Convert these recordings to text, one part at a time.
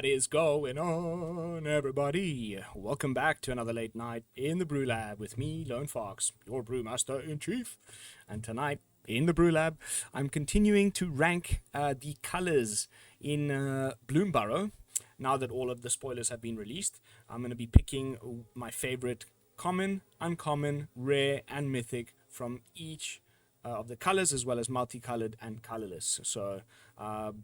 What is going on, everybody? Welcome back to another late night in the BrewLab with me, Lone Fox, your brewmaster in chief. And tonight in the BrewLab, I'm continuing to rank the colors in Bloomburrow. Now that all of the spoilers have been released, I'm going to be picking my favorite common, uncommon, rare, and mythic from each of the colors, as well as multicolored and colorless. So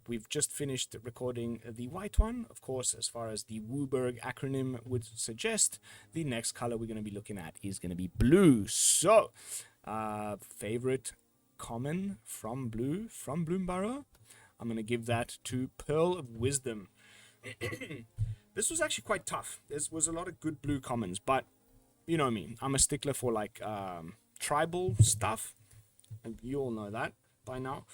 we've just finished recording the white one. Of course, as far as the WUBRG acronym would suggest, the next color we're going to be looking at is going to be blue. So favorite common from Bloomburrow, I'm going to give that to Pearl of Wisdom. This was actually quite tough. There was a lot of good blue commons, but you know me, I'm a stickler for like tribal stuff. And you all know that by now.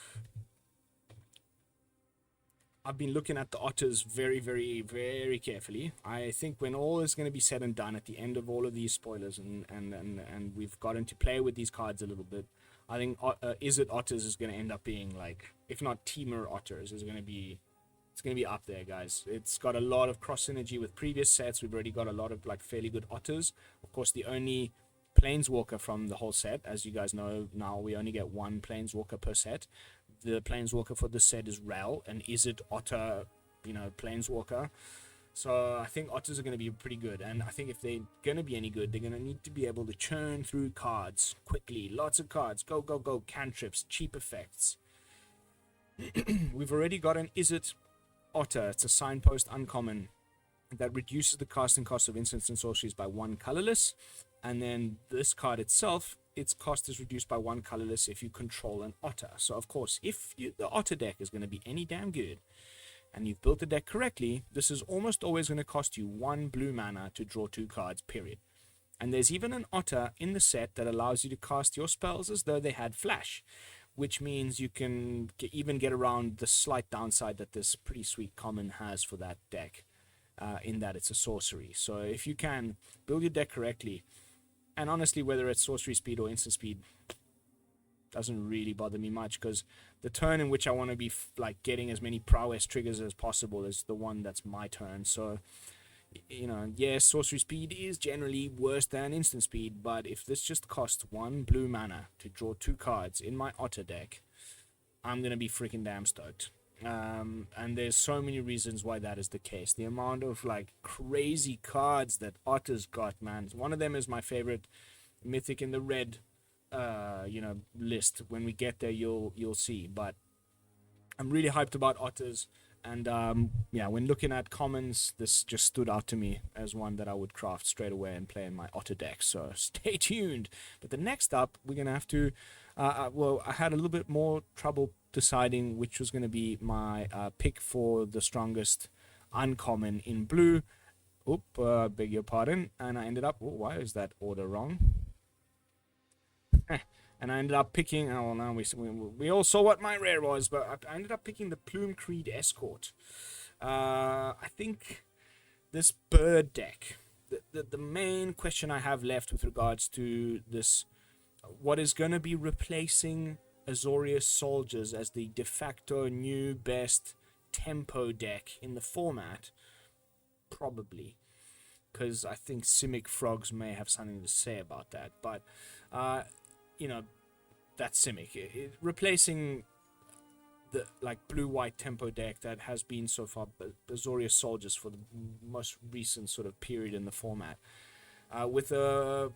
I've been looking at the otters very, very, very carefully. I think when all is going to be said and done at the end of all of these spoilers and we've gotten to play with these cards a little bit, I think Is It Otters is going to end up being like, if not Teamer Otters, it's going to be up there, guys. It's got a lot of cross synergy with previous sets. We've already got a lot of like fairly good otters. Of course, the only Planeswalker from the whole set, as you guys know now, we only get one Planeswalker per set. The Planeswalker for this set is Rel, and Is It Otter, Planeswalker. So I think otters are going to be pretty good, and I think if they're going to be any good, they're going to need to be able to churn through cards quickly. Lots of cards, go, go, go, cantrips, cheap effects. We've already got an Is It Otter. It's a signpost uncommon that reduces the casting cost of instants and sorceries by 1 colorless. And then this card itself, its cost is reduced by 1 colorless if you control an otter. So of course, if the otter deck is going to be any damn good, and you've built the deck correctly, this is almost always going to cost you 1 blue mana to draw 2 cards, period. And there's even an otter in the set that allows you to cast your spells as though they had flash, which means you can even get around the slight downside that this pretty sweet common has for that deck, in that it's a sorcery. So if you can build your deck correctly, and honestly, whether it's sorcery speed or instant speed doesn't really bother me much, because the turn in which I want to be like getting as many prowess triggers as possible is the one that's my turn. So, yes, sorcery speed is generally worse than instant speed, but if this just costs 1 blue mana to draw 2 cards in my otter deck, I'm going to be freaking damn stoked. And there's so many reasons why that is the case. The amount of like crazy cards that otters got, man. One of them is my favorite mythic in the red list. When we get there, you'll see. But I'm really hyped about otters, and when looking at commons, this just stood out to me as one that I would craft straight away and play in my otter deck. So stay tuned. But the next up, we're gonna have to I had a little bit more trouble deciding which was going to be my pick for the strongest uncommon in blue. Beg your pardon. And I ended up, why is that order wrong? And I ended up picking, now we all saw what my rare was, but I ended up picking the Plume Creed Escort. I think this bird deck, the main question I have left with regards to this, what is going to be replacing Azorius Soldiers as the de facto new best tempo deck in the format, probably, because I think Simic Frogs may have something to say about that, but that's Simic. Replacing the like blue-white tempo deck that has been so far Azorius Soldiers for the most recent sort of period in the format, with a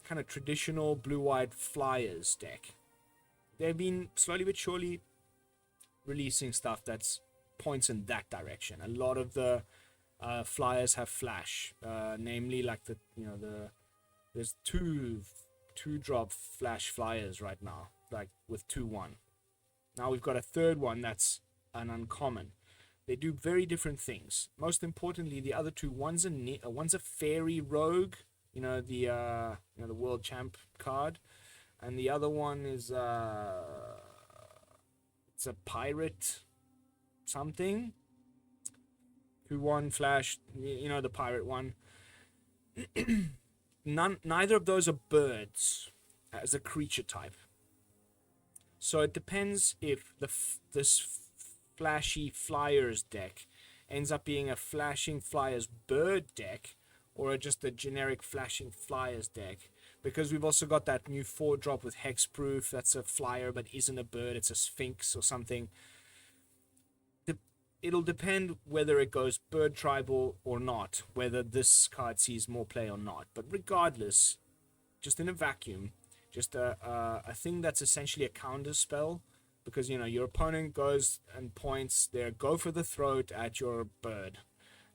kind of traditional blue-white flyers deck. They've been slowly but surely releasing stuff that's points in that direction. A lot of the flyers have flash, namely like there's two drop flash flyers right now, like with 2/1. Now we've got a third one that's an uncommon. They do very different things. Most importantly, the other two, one's a fairy rogue, the world champ card, and the other one is it's a pirate something. 2/1 flash, the pirate one. Neither of those are birds as a creature type. So it depends if this flashy flyers deck ends up being a Flashing Flyers bird deck, or just a generic Flashing Flyers deck. Because we've also got that new 4-drop with Hexproof, that's a flyer but isn't a bird, it's a Sphinx or something. It'll depend whether it goes bird tribal or not, whether this card sees more play or not. But regardless, just in a vacuum, just a thing that's essentially a counter spell, because your opponent goes and points their go for the throat at your bird,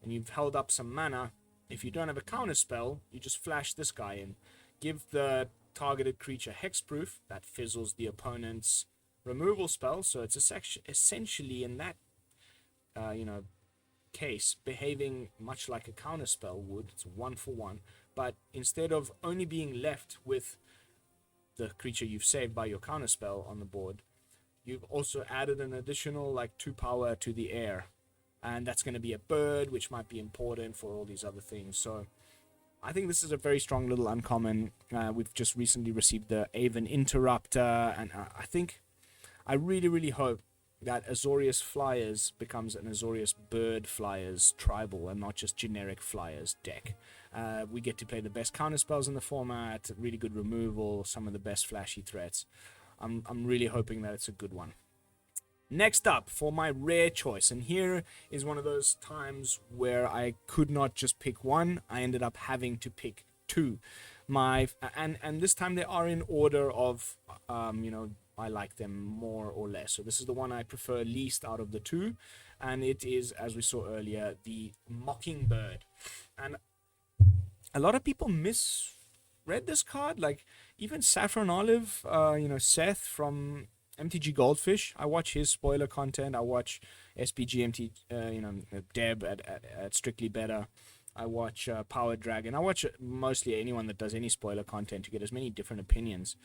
and you've held up some mana. If you don't have a counter spell, you just flash this guy in, give the targeted creature hexproof, that fizzles the opponent's removal spell, so it's essentially in that case behaving much like a counter spell would. It's 1-for-1, but instead of only being left with the creature you've saved by your counter spell on the board, you've also added an additional 2 power to the air, and that's going to be a bird, which might be important for all these other things. So I think this is a very strong little uncommon. We've just recently received the Aven Interrupter, and I really hope that Azorius Flyers becomes an Azorius Bird Flyers tribal and not just generic Flyers deck. We get to play the best counterspells in the format, really good removal, some of the best flashy threats. I'm really hoping that it's a good one. Next up, for my rare choice, and here is one of those times where I could not just pick one, I ended up having to pick two. And this time they are in order of, I like them more or less. So this is the one I prefer least out of the two, and it is, as we saw earlier, the Mockingbird. And a lot of people misread this card, like even Saffron Olive, Seth from MTG Goldfish. I watch his spoiler content. I watch SPG Deb at Strictly Better. I watch Power Dragon. I watch mostly anyone that does any spoiler content to get as many different opinions.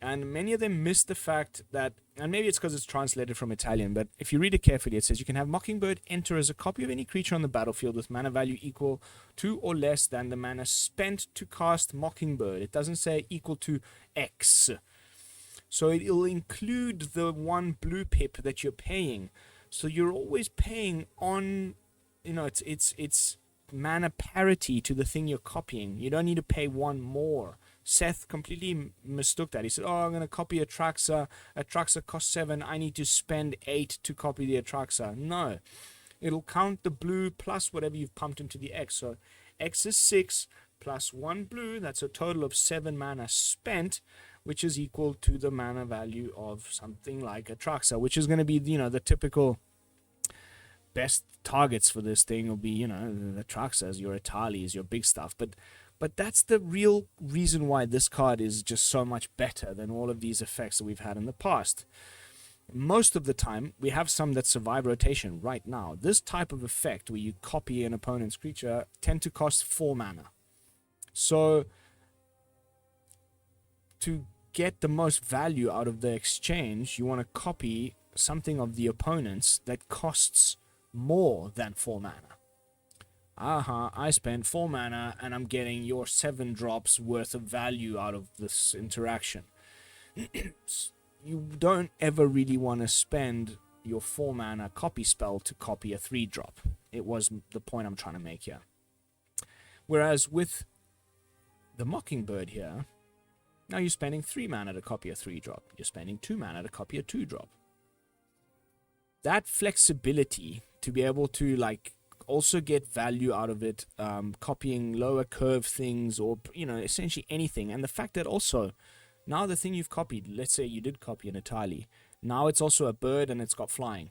And many of them miss the fact that, and maybe it's because it's translated from Italian, but if you read it carefully, it says you can have Mockingbird enter as a copy of any creature on the battlefield with mana value equal to or less than the mana spent to cast Mockingbird. It doesn't say equal to X. So it'll include the 1 blue pip that you're paying. So you're always paying on, it's mana parity to the thing you're copying. You don't need to pay 1 more. Seth completely mistook that. He said, I'm going to copy Atraxa. Atraxa costs 7. I need to spend 8 to copy the Atraxa. No. It'll count the blue plus whatever you've pumped into the X. So X is 6 plus 1 blue. That's a total of 7 mana spent, which is equal to the mana value of something like Atraxa, which is going to be, the typical best targets for this thing will be, the Atraxas, your Italis, your big stuff. But that's the real reason why this card is just so much better than all of these effects that we've had in the past. Most of the time, we have some that survive rotation right now. This type of effect, where you copy an opponent's creature, tend to cost 4 mana. So, to get the most value out of the exchange, you want to copy something of the opponent's that costs more than 4 mana. I spent 4 mana and I'm getting your 7 drops worth of value out of this interaction. You don't ever really want to spend your 4 mana copy spell to copy a 3 drop. It was the point I'm trying to make here. Whereas with the Mockingbird here, now you're spending 3 mana to copy a 3 drop. You're spending 2 mana to copy a 2 drop. That flexibility to be able to also get value out of it, copying lower curve things or, essentially anything. And the fact that also, now the thing you've copied, let's say you did copy an Itali, now it's also a bird and it's got flying.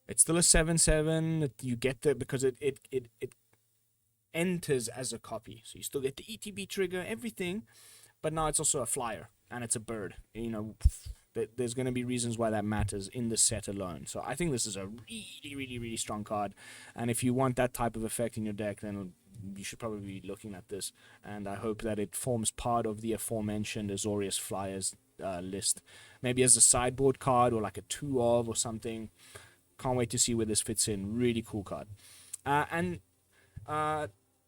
It's still a 7/7 that you get there because it enters as a copy. So you still get the ETB trigger, everything, but now it's also a flyer and it's a bird. There's going to be reasons why that matters in the set alone. So I think this is a really strong card. And if you want that type of effect in your deck, then you should probably be looking at this. And I hope that it forms part of the aforementioned Azorius Flyers list. Maybe as a sideboard card or like a 2 of or something. Can't wait to see where this fits in. Really cool card.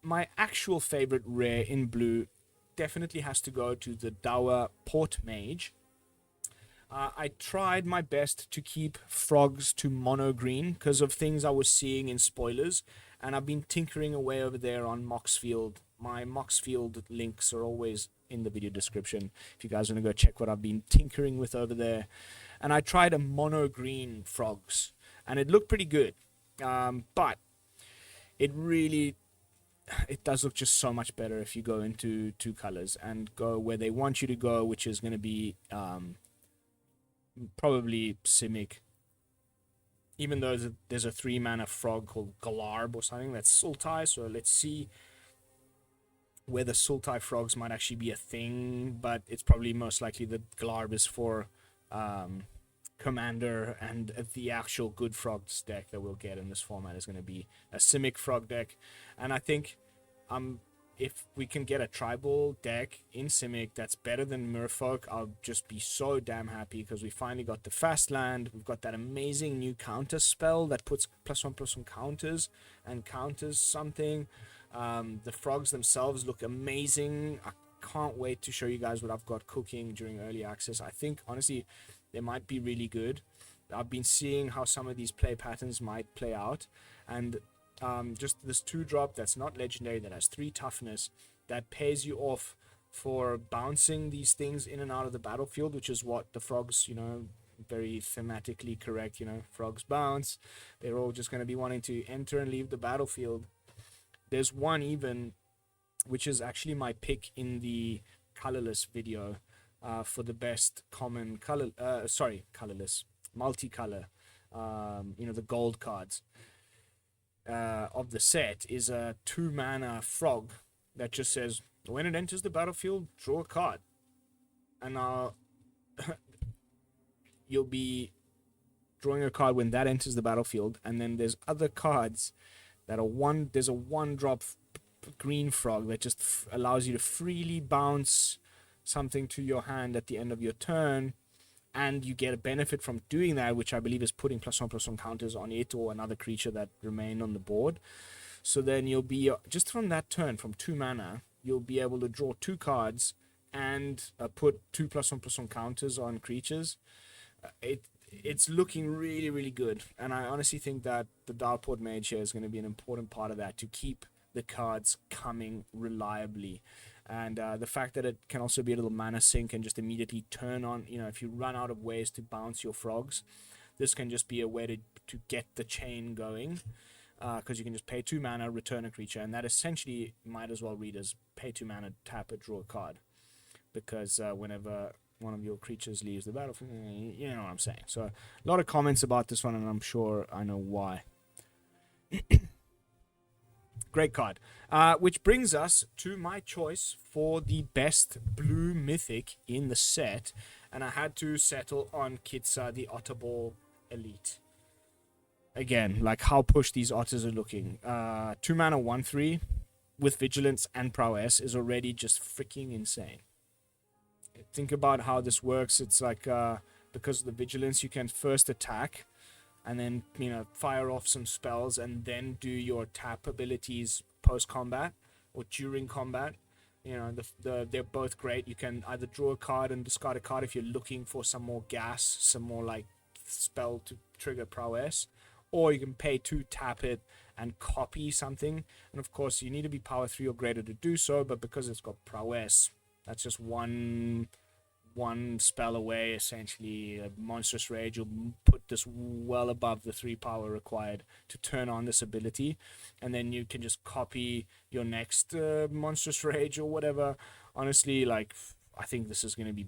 My actual favorite rare in blue definitely has to go to the Dower port-mage. I tried my best to keep frogs to mono green because of things I was seeing in spoilers, and I've been tinkering away over there on Moxfield. My Moxfield links are always in the video description if you guys want to go check what I've been tinkering with over there. And I tried a mono green frogs, and it looked pretty good, but it does look just so much better if you go into 2 colors and go where they want you to go, which is going to be probably Simic. Even though there's a 3-mana frog called Glarb or something that's Sultai, so let's see whether Sultai frogs might actually be a thing, but it's probably most likely that Glarb is for Commander, and the actual good frogs deck that we'll get in this format is going to be a Simic frog deck. And I think if we can get a tribal deck in Simic that's better than Merfolk, I'll just be so damn happy, because we finally got the fast land. We've got that amazing new counter spell that puts +1/+1 counters and counters something. The frogs themselves look amazing. I can't wait to show you guys what I've got cooking during early access. I think, honestly, they might be really good. I've been seeing how some of these play patterns might play out, and just this 2-drop that's not legendary, that has 3 toughness, that pays you off for bouncing these things in and out of the battlefield, which is what the frogs, very thematically correct, frogs bounce. They're all just going to be wanting to enter and leave the battlefield. There's one even, which is actually my pick in the colorless video for the best common colorless, multicolor, the gold cards. Of the set is a 2-mana frog that just says, when it enters the battlefield, draw a card. And you'll be drawing a card when that enters the battlefield. And then there's other cards that are there's a 1-drop green frog that just allows you to freely bounce something to your hand at the end of your turn, and you get a benefit from doing that, which I believe is putting +1/+1 counters on it or another creature that remain on the board. So then you'll be, just from that turn, from 2 mana, you'll be able to draw 2 cards and put 2 +1/+1 counters on creatures. It's looking really, really good, and I honestly think that the port-mage here is going to be an important part of that, to keep the cards coming reliably. And the fact that it can also be a little mana sink and just immediately turn on, if you run out of ways to bounce your frogs, this can just be a way to get the chain going, because you can just pay 2 mana, return a creature, and that essentially might as well read as pay 2 mana, tap it, draw a card, because whenever one of your creatures leaves the battlefield, you know what I'm saying. So a lot of comments about this one, and I'm sure I know why. Great card. Which brings us to my choice for the best blue mythic in the set. And I had to settle on Kitsa, the Otterball Elite. Again, like how push these otters are looking. 2 mana 1/3 with Vigilance and Prowess is already just freaking insane. Think about how this works. It's like, because of the Vigilance, you can first attack, and then, fire off some spells, and then do your tap abilities post-combat or during combat. They're both great. You can either draw a card and discard a card if you're looking for some more gas, some more like spell to trigger prowess, or you can pay 2, tap it, and copy something. And of course, you need to be power 3 or greater to do so, but because it's got prowess, that's just one spell away, essentially. A Monstrous Rage will put this well above the 3 power required to turn on this ability, and then you can just copy your next Monstrous Rage or whatever. Honestly, I think this is going to be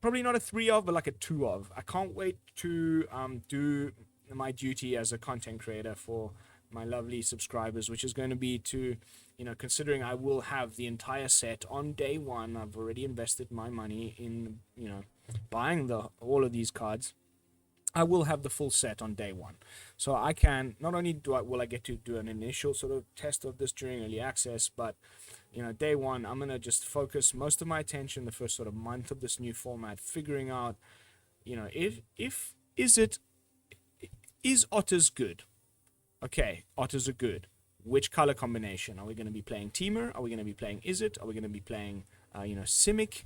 probably not a 3 of, but like a 2 of. I can't wait to do my duty as a content creator for my lovely subscribers, which is going to be to, considering I will have the entire set on day 1, I've already invested my money in, buying all of these cards. I will have the full set on day 1. So I can, not only will I get to do an initial sort of test of this during early access, but, day 1, I'm going to just focus most of my attention the first sort of month of this new format, figuring out, is Otters good? Okay, Otters are good. Which color combination? Are we going to be playing Temur? Are we going to be playing Izzet? Are we going to be playing, Simic?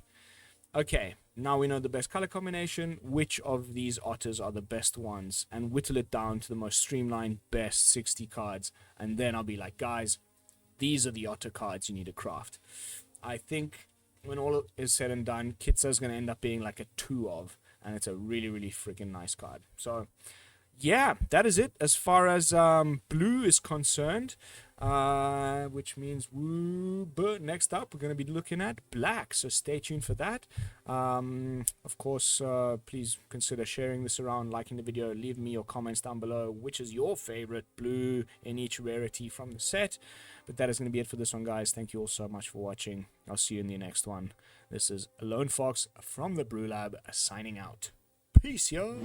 okay, now we know the best color combination, which of these otters are the best ones, and whittle it down to the most streamlined best 60 cards, and then I'll be like, guys, these are the otter cards you need to craft. I think when all is said and done, Kitsa's going to end up being like a 2 of, and it's a really, really freaking nice card. So, yeah, that is it as far as blue is concerned, which means next up we're going to be looking at black, so stay tuned for that. Of course, please consider sharing this around, liking the video, leave me your comments down below, which is your favorite blue in each rarity from the set. But that is going to be it for this one, guys. Thank you all so much for watching. I'll see you in the next one. This is Lone Fox from the BrewLab signing out. Peace, yo!